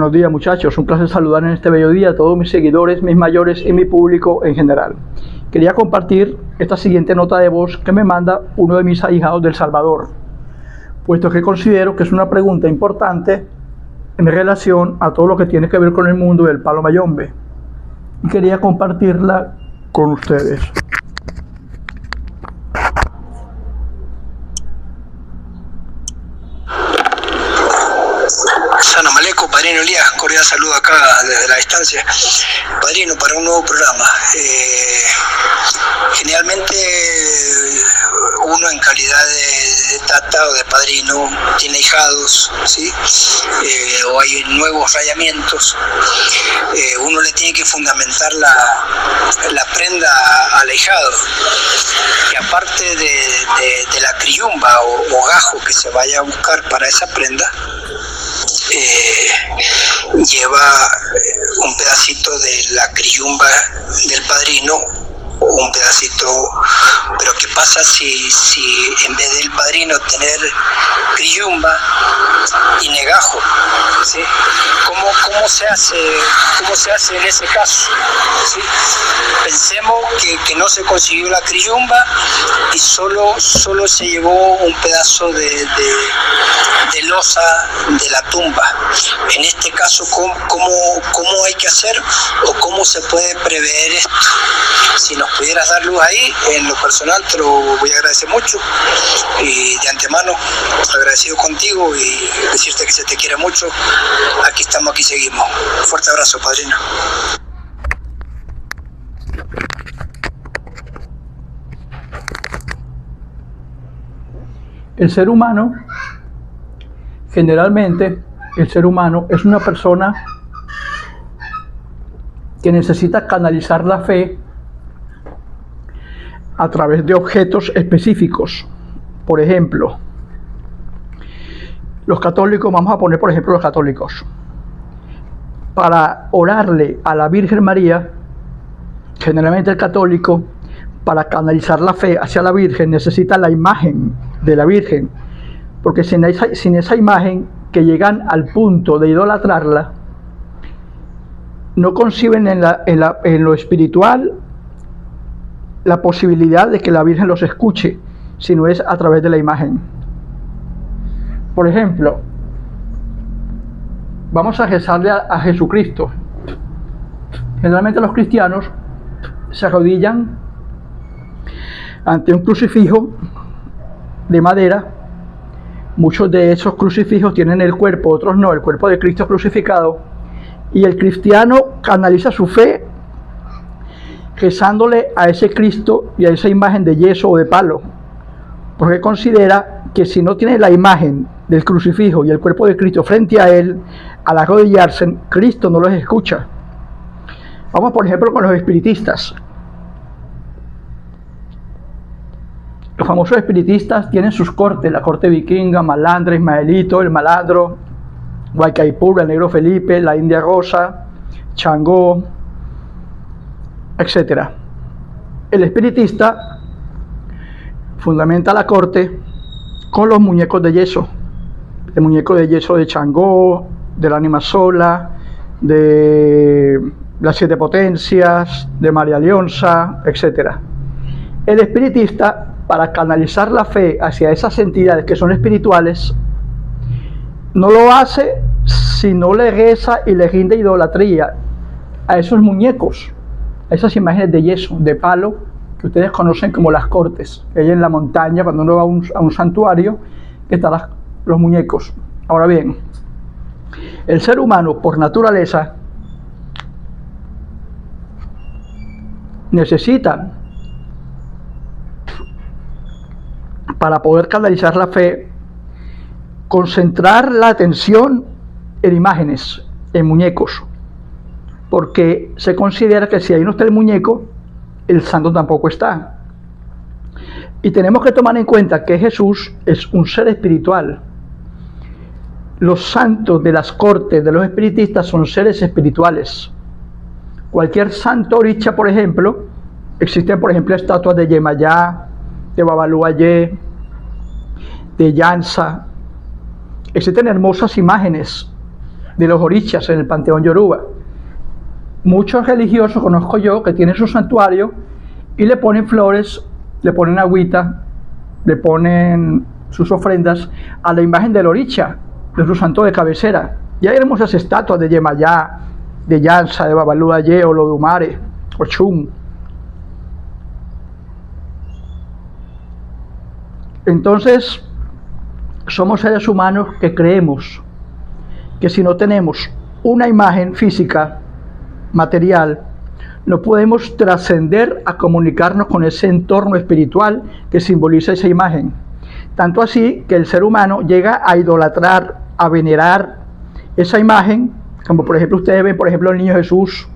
Buenos días, muchachos, un placer saludar en este bello día a todos mis seguidores, mis mayores y mi público en general. Quería compartir esta siguiente nota de voz que me manda uno de mis ahijados del Salvador, puesto que considero que es una pregunta importante en relación a todo lo que tiene que ver con el mundo del palo mayombe, y quería compartirla con ustedes. Salam aleikum, padrino Elías, cordial saludo acá desde la distancia. Padrino, para un nuevo programa. Generalmente uno en calidad de tata o de padrino tiene hijados, ¿sí? O hay nuevos rayamientos. Uno le tiene que fundamentar la prenda al ahijado. Y aparte de la criyumba o gajo que se vaya a buscar para esa prenda, lleva un pedacito de la criyumba del padrino, un pedacito. Pero ¿qué pasa si en vez del padrino tener criyumba tiene gajo? ¿Sí? ¿Cómo se hace en ese caso? ¿Sí? Pensemos que no se consiguió la criyumba y solo se llevó un pedazo de losa de la tumba. En este caso, ¿cómo hay que hacer o cómo se puede prever esto? Si nos pudieras dar luz ahí, en lo personal te lo voy a agradecer mucho, y de antemano agradecido contigo y decirte que se te quiere mucho. Aquí estamos, aquí seguimos. Fuerte abrazo, padrino. Generalmente, el ser humano es una persona que necesita canalizar la fe a través de objetos específicos. Por ejemplo, los católicos, vamos a poner por ejemplo los católicos, para orarle a la Virgen María, generalmente el católico, para canalizar la fe hacia la Virgen, necesita la imagen de la Virgen, porque sin esa imagen, que llegan al punto de idolatrarla, no conciben en lo espiritual la posibilidad de que la Virgen los escuche, sino es a través de la imagen. Por ejemplo, vamos a rezarle a Jesucristo. Generalmente los cristianos se arrodillan ante un crucifijo de madera. Muchos de esos crucifijos tienen el cuerpo, otros no, el cuerpo de Cristo crucificado, y el cristiano canaliza su fe rezándole a ese Cristo y a esa imagen de yeso o de palo, porque considera que si no tiene la imagen del crucifijo y el cuerpo de Cristo frente a él, al arrodillarse, Cristo no los escucha. Vamos por ejemplo con los espiritistas. Los famosos espiritistas tienen sus cortes, la corte vikinga, Malandra, Ismaelito, el malandro, Guaycaipur, el negro Felipe, la India Rosa, Changó, etc. El espiritista fundamenta la corte con los muñecos de yeso, el muñeco de yeso de Changó, de la Ánima Sola, de las Siete Potencias, de María Leonza, etc. El espiritista, para canalizar la fe hacia esas entidades que son espirituales, no lo hace si no le reza y le rinde idolatría a esos muñecos, a esas imágenes de yeso, de palo, que ustedes conocen como las cortes. Ahí en la montaña, cuando uno va a un santuario, que están los muñecos. Ahora bien, el ser humano, por naturaleza, necesita, para poder canalizar la fe, concentrar la atención en imágenes, en muñecos, porque se considera que si ahí no está el muñeco, el santo tampoco está. Y tenemos que tomar en cuenta que Jesús es un ser espiritual. Los santos de las cortes de los espiritistas son seres espirituales. Cualquier santo oricha, por ejemplo, existen por ejemplo estatuas de Yemayá, de Babaluayé, de Llanza. Existen hermosas imágenes de los orichas en el panteón yoruba. Muchos religiosos, conozco yo, que tienen su santuario y le ponen flores, le ponen agüita, le ponen sus ofrendas a la imagen del oricha, de su santo de cabecera. Y hay hermosas estatuas de Yemayá, de Yansa, de Babalú Aye, Olodumare, Ochum. Entonces, somos seres humanos que creemos que si no tenemos una imagen física, material, no podemos trascender a comunicarnos con ese entorno espiritual que simboliza esa imagen. Tanto así que el ser humano llega a idolatrar, a venerar esa imagen, como por ejemplo ustedes ven, por ejemplo, el niño Jesús,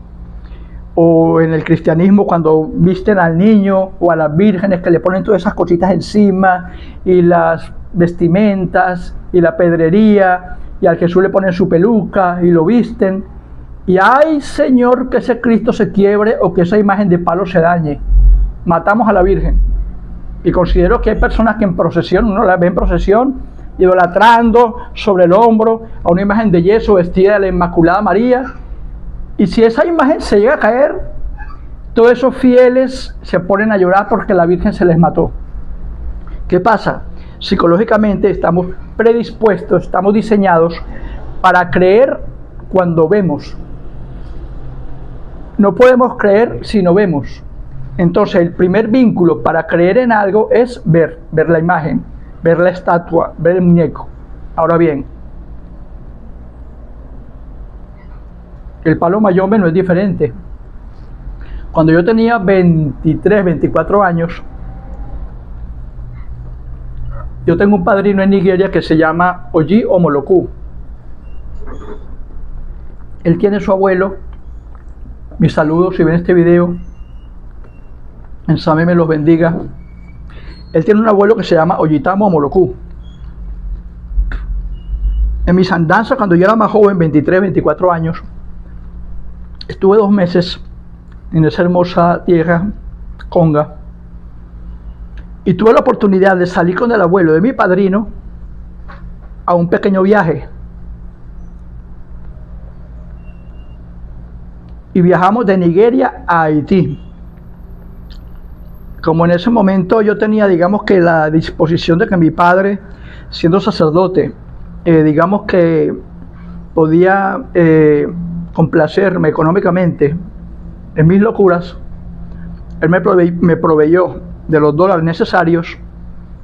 o en el cristianismo cuando visten al niño o a las vírgenes que le ponen todas esas cositas encima, y las vestimentas, y la pedrería, y al Jesús le ponen su peluca y lo visten. Y ay, Señor, que ese Cristo se quiebre o que esa imagen de palo se dañe. Matamos a la Virgen. Y considero que hay personas que en procesión, uno la ve en procesión, idolatrando sobre el hombro a una imagen de yeso vestida de la Inmaculada María. Y si esa imagen se llega a caer, todos esos fieles se ponen a llorar porque la Virgen se les mató. ¿Qué pasa? Psicológicamente estamos predispuestos, estamos diseñados para creer cuando vemos. No podemos creer si no vemos. Entonces el primer vínculo para creer en algo es ver la imagen, ver la estatua, ver el muñeco. Ahora bien, el palo mayombe no es diferente. Cuando yo tenía 23, 24 años, yo tengo un padrino en Nigeria que se llama Oji Omoloku. Él tiene su abuelo. Mis saludos si ven este video. En Same me los bendiga. Él tiene un abuelo que se llama Oyitamo Omoloku. En mis andanzas, cuando yo era más joven, 23, 24 años, estuve 2 meses en esa hermosa tierra, Conga, y tuve la oportunidad de salir con el abuelo de mi padrino a un pequeño viaje. Y viajamos de Nigeria a Haití. Como en ese momento yo tenía, digamos que la disposición de que mi padre, siendo sacerdote, digamos que podía complacerme económicamente en mis locuras, él me proveyó de los dólares necesarios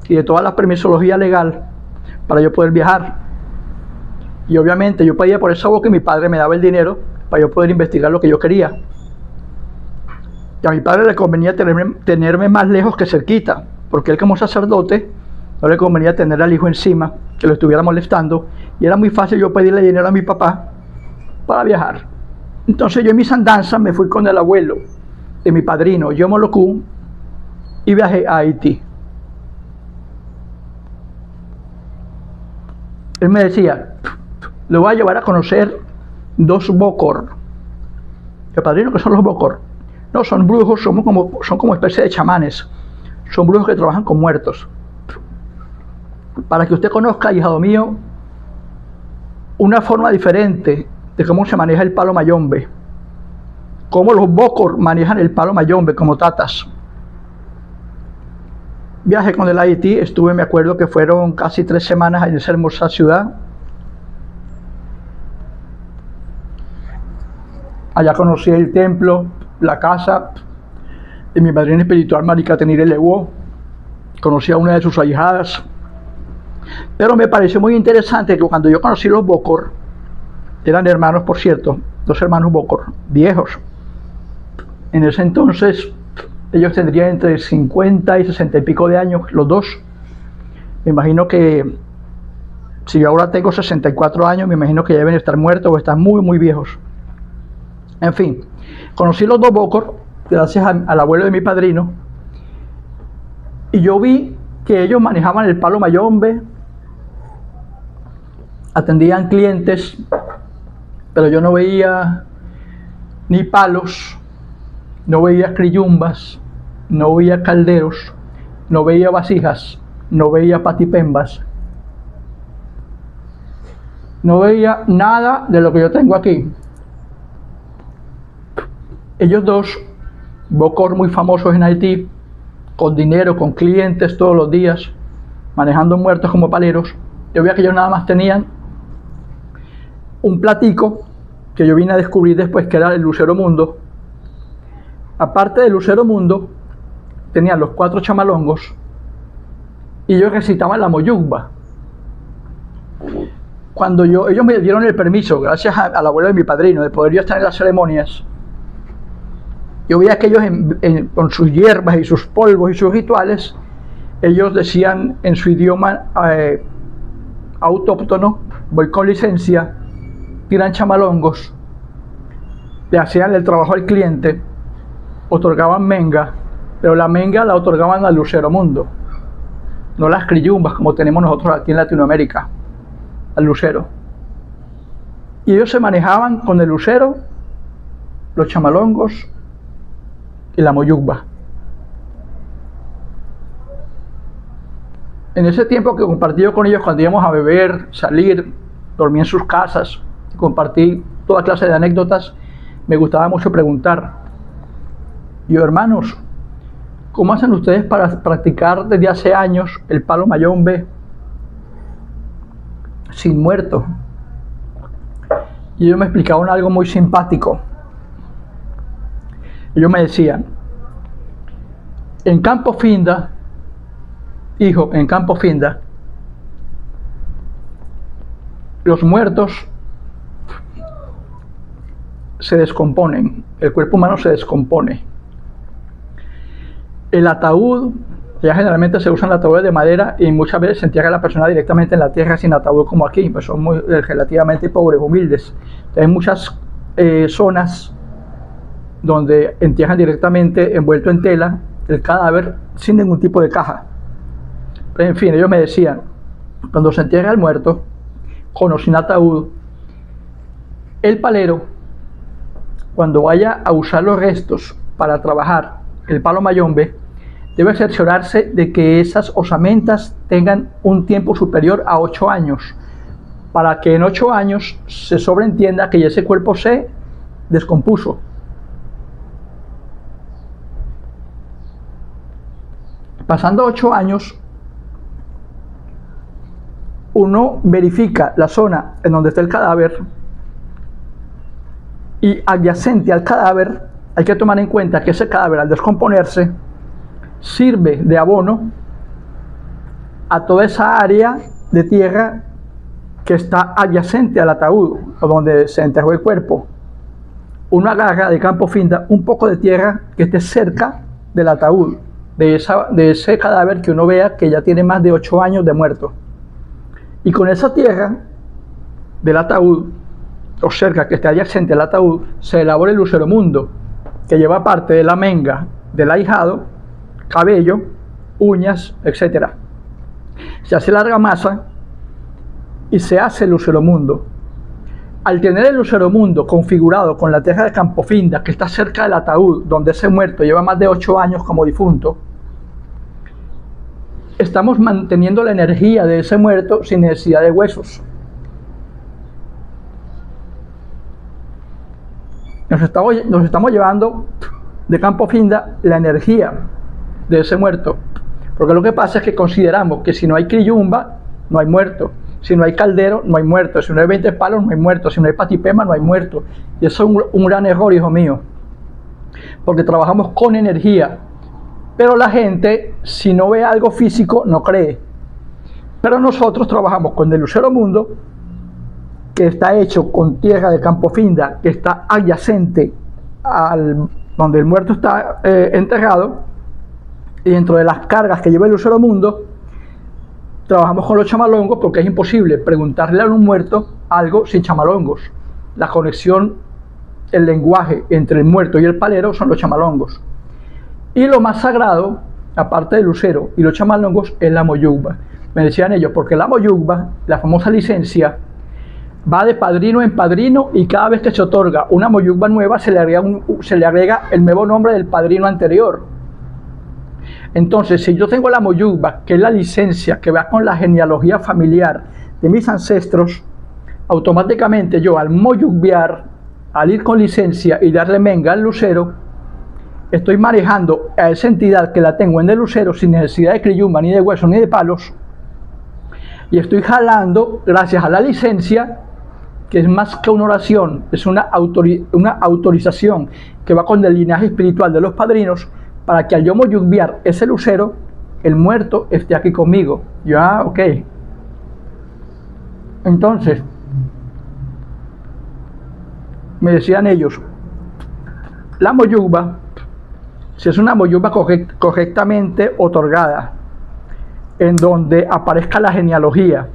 y de toda la permisología legal para yo poder viajar. Y obviamente yo pedía por esa boca y mi padre me daba el dinero para yo poder investigar lo que yo quería. Y a mi padre le convenía tenerme más lejos que cerquita, porque él como sacerdote no le convenía tener al hijo encima, que lo estuviera molestando, y era muy fácil yo pedirle dinero a mi papá para viajar. Entonces yo en mis andanzas me fui con el abuelo de mi padrino, Yomoloku, y viajé a Haití. Él me decía, le voy a llevar a conocer 2 bokor. El padrino, ¿qué son los bokor? No, son brujos, son como especie de chamanes. Son brujos que trabajan con muertos. Para que usted conozca, hijado mío, una forma diferente de cómo se maneja el palo mayombe. Cómo los bokor manejan el palo mayombe como tatas. Viajé con el Haití, estuve, me acuerdo que fueron casi 3 semanas en esa hermosa ciudad. Allá conocí el templo, la casa de mi madrina espiritual, Marica Tenire Lewo. Conocí a una de sus ahijadas. Pero me pareció muy interesante que cuando yo conocí los bokor, eran hermanos, por cierto, 2 hermanos bokor, viejos. En ese entonces, ellos tendrían entre 50 y 60 y pico de años, los 2. Me imagino que, si yo ahora tengo 64 años, me imagino que deben estar muertos o están muy, muy viejos. En fin, conocí los 2 bokor, gracias al abuelo de mi padrino, y yo vi que ellos manejaban el palo mayombe, atendían clientes, pero yo no veía ni palos, no veía criyumbas, no veía calderos, no veía vasijas, no veía patipembas, no veía nada de lo que yo tengo aquí. Ellos dos, bocor muy famosos en Haití, con dinero, con clientes todos los días, manejando muertos como paleros. Yo veía que ellos nada más tenían un platico que yo vine a descubrir después, que era el Lucero Mundo. Aparte del Lucero Mundo, tenían los 4 chamalongos y ellos recitaban la moyugba. Cuando ellos me dieron el permiso, gracias al abuelo de mi padrino, de poder yo estar en las ceremonias, yo veía que ellos con sus hierbas y sus polvos y sus rituales, ellos decían en su idioma autóctono, voy con licencia, tiran chamalongos, le hacían el trabajo al cliente, otorgaban menga, pero la menga la otorgaban al Lucero Mundo, no las criyumbas como tenemos nosotros aquí en Latinoamérica, al lucero. Y ellos se manejaban con el lucero, los chamalongos y la moyugba. En ese tiempo que compartí yo con ellos, cuando íbamos a beber, salir, dormir en sus casas, compartí toda clase de anécdotas, me gustaba mucho preguntar. Yo, hermanos, ¿cómo hacen ustedes para practicar desde hace años el palo mayombe sin muerto? Y ellos me explicaban algo muy simpático. Ellos me decían, en Campo Finda, hijo, en Campo Finda, los muertos se descomponen, el cuerpo humano se descompone. El ataúd, ya generalmente se usan ataúdes de madera y muchas veces se entierra a la persona directamente en la tierra sin ataúd como aquí, pues son muy relativamente pobres, humildes. Hay muchas zonas donde entierran directamente envuelto en tela el cadáver sin ningún tipo de caja. Pero en fin, ellos me decían, cuando se entierra el muerto, con o sin ataúd, el palero, cuando vaya a usar los restos para trabajar el palo mayombe, debe cerciorarse de que esas osamentas tengan un tiempo superior a 8 años, para que en 8 años se sobreentienda que ese cuerpo se descompuso. Pasando 8 años, uno verifica la zona en donde está el cadáver y adyacente al cadáver hay que tomar en cuenta que ese cadáver al descomponerse sirve de abono a toda esa área de tierra que está adyacente al ataúd o donde se enterró el cuerpo. Uno agarra de Campo Finda un poco de tierra que esté cerca del ataúd, de ese cadáver que uno vea que ya tiene más de 8 años de muerto. Y con esa tierra del ataúd, o cerca que esté adyacente al ataúd, se elabora el Lucero Mundo, que lleva parte de la menga del ahijado, cabello, uñas, etc. Se hace la argamasa y se hace el Lucero Mundo. Al tener el Lucero Mundo configurado con la tierra de Campo Finda, que está cerca del ataúd, donde ese muerto lleva más de 8 años como difunto, estamos manteniendo la energía de ese muerto sin necesidad de huesos. Nos estamos llevando de Campo Finda la energía de ese muerto, porque lo que pasa es que consideramos que si no hay criyumba, no hay muerto, si no hay caldero, no hay muerto, si no hay 20 palos, no hay muerto, si no hay patipema, no hay muerto. Y eso es un gran error, hijo mío, porque trabajamos con energía, pero la gente, si no ve algo físico, no cree. Pero nosotros trabajamos con el Lucero Mundo, que está hecho con tierra de Campo Finda, que está adyacente al donde el muerto está enterrado, y dentro de las cargas que lleva el Lucero Mundo, trabajamos con los chamalongos, porque es imposible preguntarle a un muerto algo sin chamalongos. La conexión, el lenguaje entre el muerto y el palero son los chamalongos. Y lo más sagrado, aparte del lucero y los chamalongos, es la moyugba. Me decían ellos, porque la moyugba, la famosa licencia, va de padrino en padrino, y cada vez que se otorga una moyugba nueva se le agrega el nuevo nombre del padrino anterior. Entonces, si yo tengo la moyugba, que es la licencia que va con la genealogía familiar de mis ancestros, automáticamente yo al moyugbear, al ir con licencia y darle menga al lucero, estoy manejando a esa entidad que la tengo en el lucero sin necesidad de criyumba, ni de huesos, ni de palos, y estoy jalando, gracias a la licencia, que es más que una oración, es una autorización que va con el linaje espiritual de los padrinos, para que al yo moyugbear ese lucero, el muerto esté aquí conmigo. Yo, ok. Entonces, me decían ellos, la moyugba, si es una moyugba correctamente otorgada, en donde aparezca la genealogía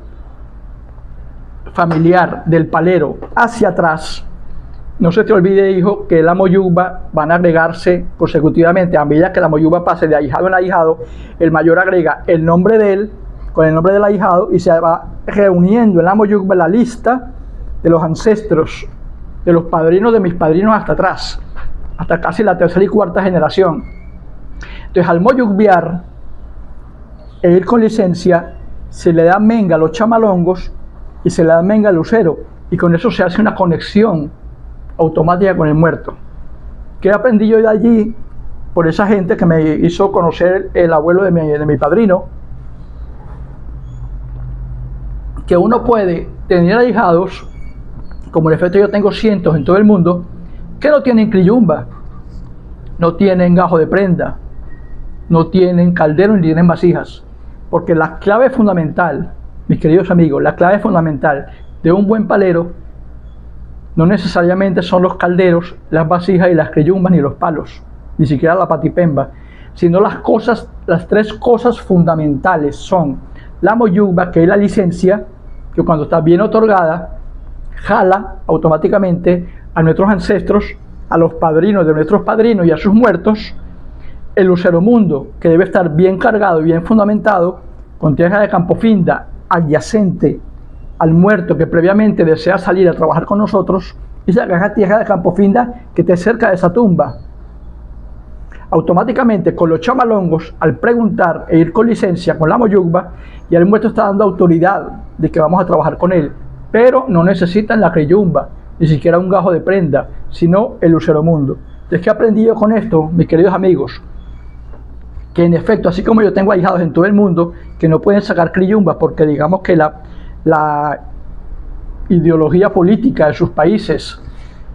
familiar del palero hacia atrás, no se te olvide, hijo, que la moyugba van a agregarse consecutivamente. A medida que la moyugba pase de ahijado en ahijado, el mayor agrega el nombre de él con el nombre del ahijado y se va reuniendo en la moyugba la lista de los ancestros, de los padrinos de mis padrinos hasta atrás, hasta casi la tercera y cuarta generación. Entonces, al moyugbear e ir con licencia, se le da menga a los chamalongos y se le da menga al lucero, y con eso se hace una conexión automática con el muerto. ¿Qué aprendí yo de allí? Por esa gente que me hizo conocer el abuelo de mi padrino, que uno puede tener ahijados, como en efecto yo tengo cientos en todo el mundo, que no tienen criyumba, no tienen gajo de prenda, no tienen caldero ni tienen vasijas, porque la clave fundamental, mis queridos amigos, la clave fundamental de un buen palero no necesariamente son los calderos, las vasijas y las creyumbas, ni los palos, ni siquiera la patipemba, sino las tres cosas fundamentales son la moyugba, que es la licencia, que cuando está bien otorgada, jala automáticamente a nuestros ancestros, a los padrinos de nuestros padrinos y a sus muertos. El lucero mundo, que debe estar bien cargado y bien fundamentado, con tierra de campofinda adyacente al muerto que previamente desea salir a trabajar con nosotros, y se agarra tierra de campofinda que esté cerca de esa tumba. Automáticamente, con los chamalongos, al preguntar e ir con licencia con la moyugba, y el muerto está dando autoridad de que vamos a trabajar con él, pero no necesitan la creyumba, ni siquiera un gajo de prenda, sino el lucero mundo. Entonces, ¿qué aprendí yo con esto, mis queridos amigos? Que en efecto, así como yo tengo ahijados en todo el mundo que no pueden sacar criyumbas porque digamos que la ideología política de sus países,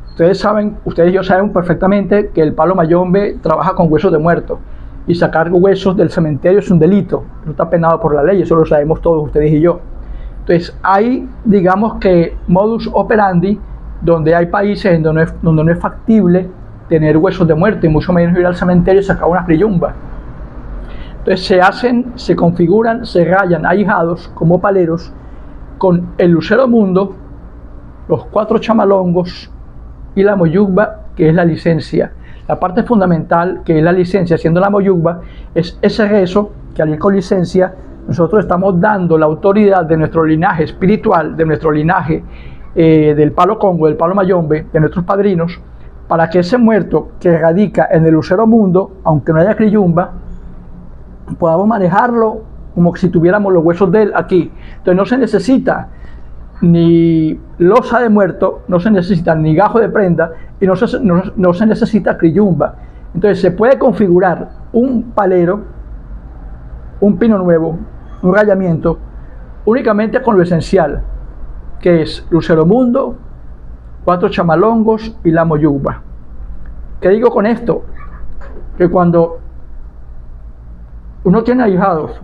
ustedes y yo saben perfectamente que el palo mayombe trabaja con huesos de muerto, y sacar huesos del cementerio es un delito, eso está penado por la ley, eso lo sabemos todos ustedes y yo. Entonces hay, digamos que modus operandi, donde hay países en donde no es factible tener huesos de muerto, y mucho menos ir al cementerio y sacar una criyumba. Entonces se configuran, se rayan ahijados como paleros con el lucero mundo, los 4 chamalongos y la moyugba, que es la licencia. La parte fundamental, que es la licencia, siendo la moyugba, es ese rezo que al ir con licencia nosotros estamos dando la autoridad de nuestro linaje espiritual, de nuestro linaje del palo congo, del palo mayombe, de nuestros padrinos, para que ese muerto que radica en el lucero mundo, aunque no haya criyumba, podamos manejarlo como si tuviéramos los huesos de él aquí. Entonces no se necesita ni losa de muerto, no se necesita ni gajo de prenda, y no se necesita criyumba. Entonces se puede configurar un palero, un pino nuevo, un rayamiento, únicamente con lo esencial, que es lucero mundo, 4 chamalongos y la moyugba. ¿Qué digo con esto? Que cuando uno tiene ahijados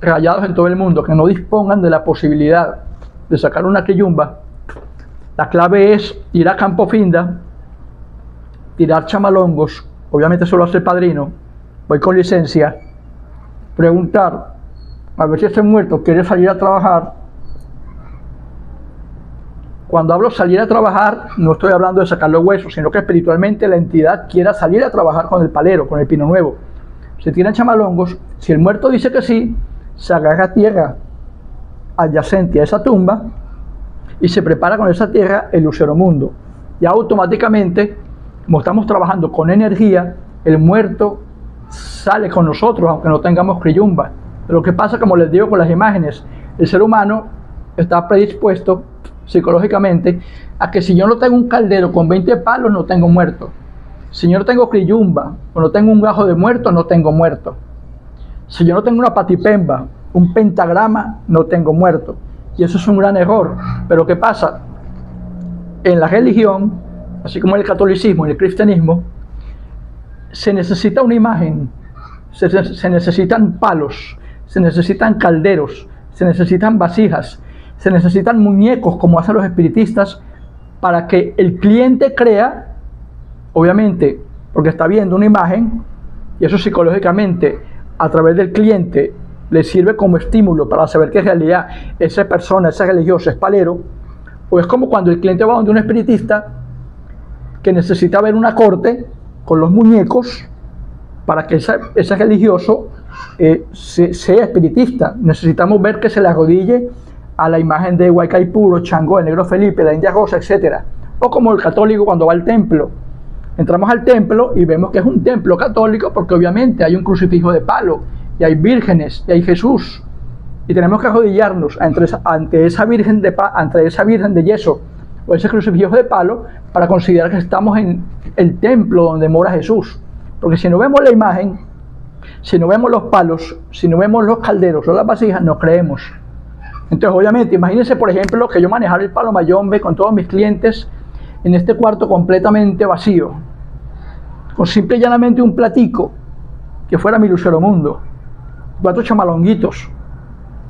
rayados en todo el mundo que no dispongan de la posibilidad de sacar una criyumba, la clave es ir a campofinda, tirar chamalongos, obviamente solo hace el padrino, voy con licencia, preguntar a ver si ese muerto quiere salir a trabajar. Cuando hablo salir a trabajar, no estoy hablando de sacar los huesos, sino que espiritualmente la entidad quiera salir a trabajar con el palero, con el pino nuevo. Se tiran chamalongos, si el muerto dice que sí, se agarra tierra adyacente a esa tumba y se prepara con esa tierra el lucero mundo. Y automáticamente, como estamos trabajando con energía, el muerto sale con nosotros, aunque no tengamos criyumba. Entonces se hace, se configuran, se rayan ahijados como paleros, únicamente con lo esencial, que es lucero mundo, 4 chamalongos y la moyugba. ¿Qué digo con esto? Que cuando uno tiene ahijados rayados en todo el mundo que no dispongan de la posibilidad de sacar una criyumba, la clave es ir a campofinda, tirar chamalongos, obviamente solo hace el padrino, preguntar a ver si ese muerto quiere salir a trabajar. Cuando hablo salir a trabajar, no estoy hablando de sacar los huesos, sino que espiritualmente la entidad quiera salir a trabajar con el palero, con el pino nuevo. Y automáticamente, como estamos trabajando con energía, el muerto sale con nosotros, aunque no tengamos criyumba. Pero ¿qué pasa? Como les digo con las imágenes, el ser humano está predispuesto psicológicamente a que si yo no tengo un caldero con 20 palos, no tengo muerto. Si yo no tengo criyumba o no tengo un gajo de muerto, no tengo muerto. Si yo no tengo una patipemba, un pentagrama, no tengo muerto. Y eso es un gran error. Pero ¿qué pasa? En la religión, así como en el catolicismo y el cristianismo, se necesita una imagen, se necesitan palos, se necesitan calderos, se necesitan vasijas, se necesitan muñecos como hacen los espiritistas para que el cliente crea, obviamente, porque está viendo una imagen y eso psicológicamente a través del cliente le sirve como estímulo para saber que en realidad esa persona, ese religioso es palero. O es como cuando el cliente va donde un espiritista que necesita ver una corte con los muñecos para que ese religioso sea espiritista. Necesitamos ver que se le arrodille a la imagen de Huaycaipuro, Changó, el Negro Felipe, la India Rosa, etc. O como el católico cuando va al templo. Entramos al templo y vemos que es un templo católico porque obviamente hay un crucifijo de palo, y hay vírgenes, y hay Jesús. Y tenemos que arrodillarnos ante esa virgen de yeso o ese crucifijo de palo para considerar que estamos en el templo donde mora Jesús. Porque si no vemos la imagen, si no vemos los palos, si no vemos los calderos o las vasijas, no creemos. Entonces, obviamente, imagínense, por ejemplo, que yo manejara el palo mayombe con todos mis clientes en este cuarto completamente vacío, con simple y llanamente un platico que fuera mi lucero mundo, 4 chamalonguitos.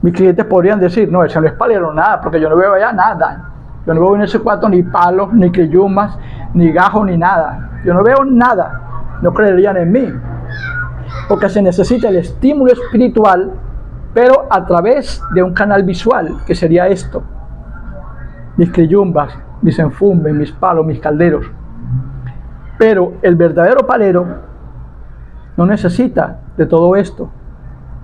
Mis clientes podrían decir, no, ese no es palero, nada, porque yo no veo allá nada. Yo no veo en ese cuarto ni palos, ni criyumas, ni gajos, ni nada. Yo no veo nada. No creerían en mí. Porque se necesita el estímulo espiritual, pero a través de un canal visual, que sería esto. Mis criyumbas, mis enfumbes, mis palos, mis calderos. Pero el verdadero palero no necesita de todo esto.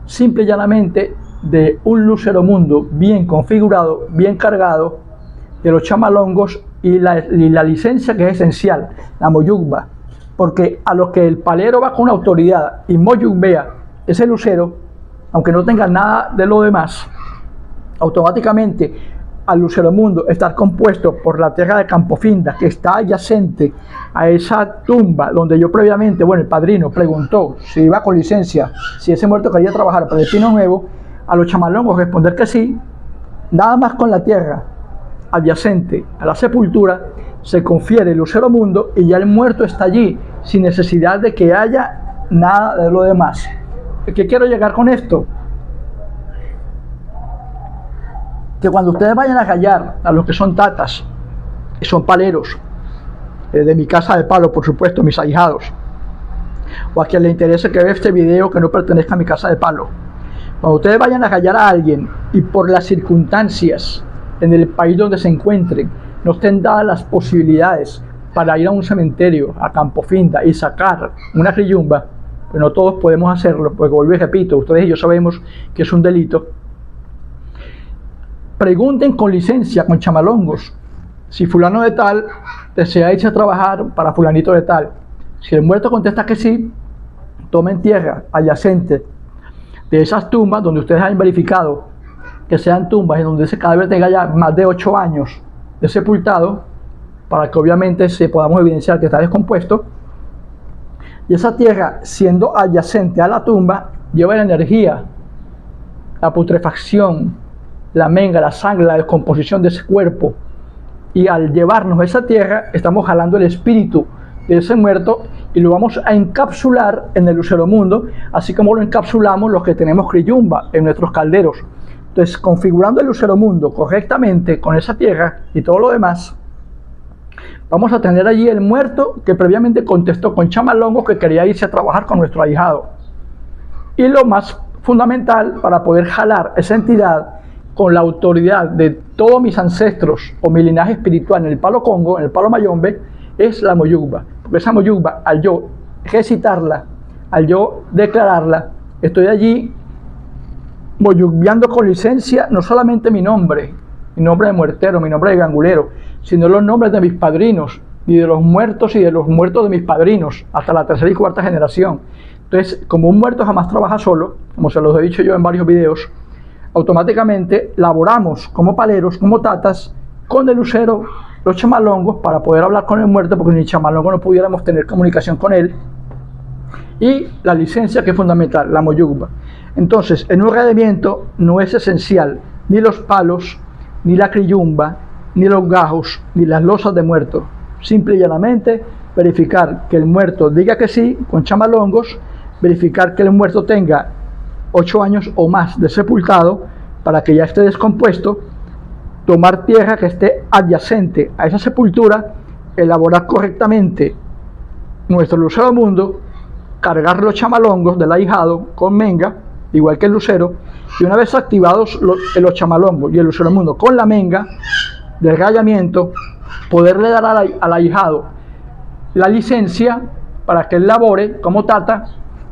Simple y llanamente de un lucero mundo bien configurado, bien cargado, de los chamalongos y la licencia que es esencial, la moyugba. Porque a lo que el palero va con autoridad y moyugbea ese lucero, aunque no tenga nada de lo demás, automáticamente al lucero mundo estar compuesto por la tierra de Campofinda, que está adyacente a esa tumba donde yo previamente, el padrino preguntó si iba con licencia, si ese muerto quería trabajar para el Pino Nuevo, a los chamalongos responder que sí. Nada más con la tierra adyacente a la sepultura se confiere el lucero mundo y ya el muerto está allí sin necesidad de que haya nada de lo demás. ¿Qué quiero llegar con esto? Que cuando ustedes vayan a callar a los que son tatas y son paleros, de mi casa de palo, por supuesto, mis ahijados, o a quien le interese que vea este video que no pertenezca a mi casa de palo, cuando ustedes vayan a callar a alguien y por las circunstancias en el país donde se encuentren no estén dadas las posibilidades para ir a un cementerio, a Campofinda y sacar una criyumba, pues no todos podemos hacerlo, porque vuelvo y repito, ustedes y yo sabemos que es un delito. Pregunten con licencia, con chamalongos, si fulano de tal desea irse a trabajar para fulanito de tal. Si el muerto contesta que sí, tomen tierra adyacente de esas tumbas donde ustedes han verificado que sean tumbas en donde ese cadáver tenga ya más de 8 años de sepultado, para que obviamente podamos evidenciar que está descompuesto. Y esa tierra, siendo adyacente a la tumba, lleva la energía, la putrefacción, la menga, la sangre, la descomposición de ese cuerpo. Y al llevarnos esa tierra, estamos jalando el espíritu de ese muerto y lo vamos a encapsular en el lucero mundo, así como lo encapsulamos los que tenemos criyumba en nuestros calderos. Entonces, configurando el lucero mundo correctamente con esa tierra y todo lo demás, vamos a tener allí el muerto que previamente contestó con chamalongos que quería irse a trabajar con nuestro ahijado. Y lo más fundamental para poder jalar esa entidad con la autoridad de todos mis ancestros o mi linaje espiritual en el palo Congo, en el palo mayombe, es la moyugba. Porque esa moyugba, al yo recitarla, al yo declararla, estoy allí moyugbeando con licencia no solamente mi nombre de muertero, mi nombre de gangulero, sino los nombres de mis padrinos, y de los muertos y de los muertos de mis padrinos, hasta la 3ª y 4ª generación. Entonces, como un muerto jamás trabaja solo, como se los he dicho yo en varios videos, automáticamente laboramos como paleros, como tatas, con el lucero, los chamalongos, para poder hablar con el muerto, porque ni chamalongo no pudiéramos tener comunicación con él, y la licencia, que es fundamental, la moyugba. Entonces, en un rendimiento no es esencial ni los palos, ni la criyumba, ni los gajos, ni las losas de muerto. Simple y llanamente verificar que el muerto diga que sí con chamalongos, verificar que el muerto tenga 8 años o más de sepultado para que ya esté descompuesto, tomar tierra que esté adyacente a esa sepultura, elaborar correctamente nuestro lucero mundo, cargar los chamalongos del ahijado con menga, igual que el lucero, y una vez activados los chamalongos y el lucero mundo con la menga del rayamiento, poderle dar al ahijado la licencia para que él labore como tata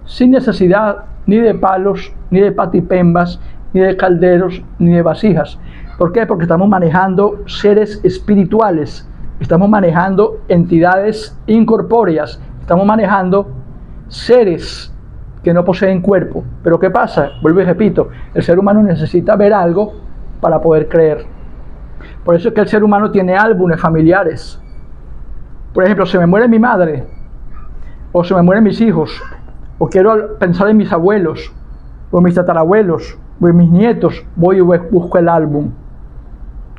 sin necesidad ni de palos, ni de patipembas, ni de calderos, ni de vasijas. ¿Por qué? Porque estamos manejando seres espirituales, estamos manejando entidades incorpóreas, estamos manejando seres que no poseen cuerpo. Pero ¿qué pasa? Vuelvo y repito, el ser humano necesita ver algo para poder creer. Por eso es que el ser humano tiene álbumes familiares. Por ejemplo, se me muere mi madre, o se me mueren mis hijos, o quiero pensar en mis abuelos, o en mis tatarabuelos, o en mis nietos, voy y busco el álbum.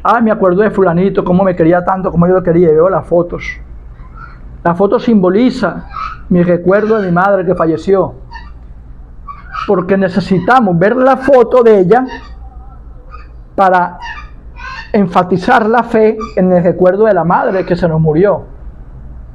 Ah, me acuerdo de fulanito, cómo me quería tanto, como yo lo quería, y veo las fotos. La foto simboliza mi recuerdo de mi madre que falleció, porque necesitamos ver la foto de ella para enfatizar la fe en el recuerdo de la madre que se nos murió.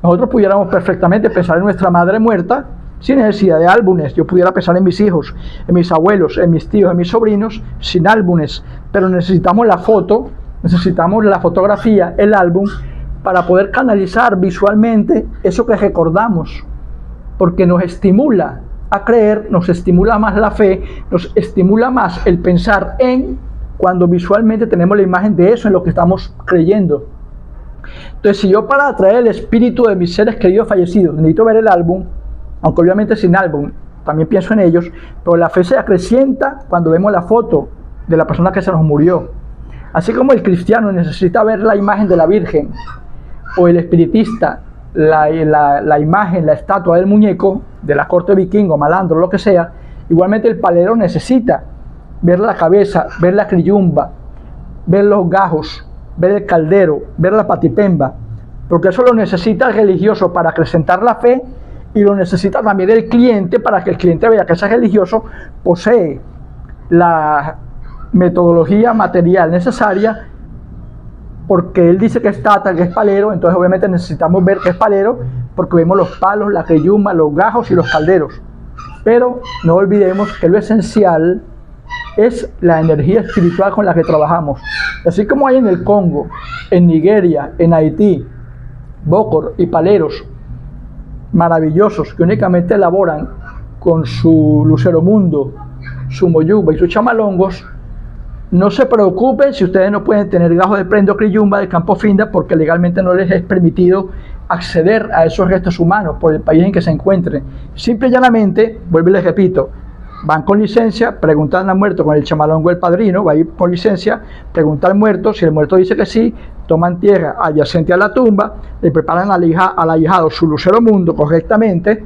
Nosotros pudiéramos perfectamente pensar en nuestra madre muerta sin necesidad de álbumes. Yo pudiera pensar en mis hijos, en mis abuelos, en mis tíos, en mis sobrinos, sin álbumes, pero necesitamos la foto, necesitamos la fotografía, el álbum, para poder canalizar visualmente eso que recordamos, porque nos estimula a creer, nos estimula más la fe, nos estimula más el pensar en cuando visualmente tenemos la imagen de eso en lo que estamos creyendo. Entonces, si yo, para atraer el espíritu de mis seres queridos fallecidos, necesito ver el álbum, aunque obviamente sin álbum también pienso en ellos, pero la fe se acrecienta cuando vemos la foto de la persona que se nos murió. Así como el cristiano necesita ver la imagen de la Virgen, o el espiritista la imagen, la estatua del muñeco de la corte vikingo, malandro, lo que sea, igualmente el palero necesita ver la cabeza, ver la criyumba, ver los gajos, ver el caldero, ver la patipemba, porque eso lo necesita el religioso para acrecentar la fe, y lo necesita también el cliente para que el cliente vea que ese religioso posee la metodología material necesaria, porque él dice que es tata, que es palero. Entonces obviamente necesitamos ver que es palero, porque vemos los palos, la criyumba, los gajos y los calderos. Pero no olvidemos que lo esencial es la energía espiritual con la que trabajamos. Así como hay en el Congo, en Nigeria, en Haití, bokor y paleros maravillosos que únicamente elaboran con su lucero mundo, su moyuba y sus chamalongos, no se preocupen si ustedes no pueden tener gajos de prenda o criyumba de campo finda, porque legalmente no les es permitido acceder a esos restos humanos por el país en que se encuentren. Simple y llanamente, vuelvo y les repito, van con licencia, preguntan al muerto con el chamalongo del padrino, va a ir con licencia, preguntan al muerto, si el muerto dice que sí, toman tierra adyacente a la tumba, le preparan al ahijado su lucero mundo correctamente,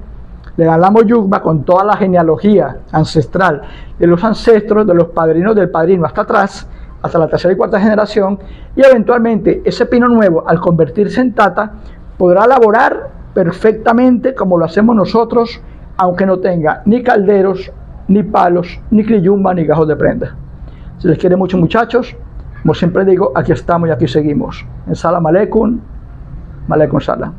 le dan la moyugba con toda la genealogía ancestral de los ancestros, de los padrinos del padrino hasta atrás, hasta la tercera y cuarta generación, y eventualmente ese pino nuevo, al convertirse en tata, podrá laborar perfectamente como lo hacemos nosotros, aunque no tenga ni calderos, ni palos, ni criyumba, ni gajos de prenda. Se les quiere mucho, muchachos. Como siempre digo, aquí estamos y aquí seguimos. En Salam Aleikum, Aleikum Salam.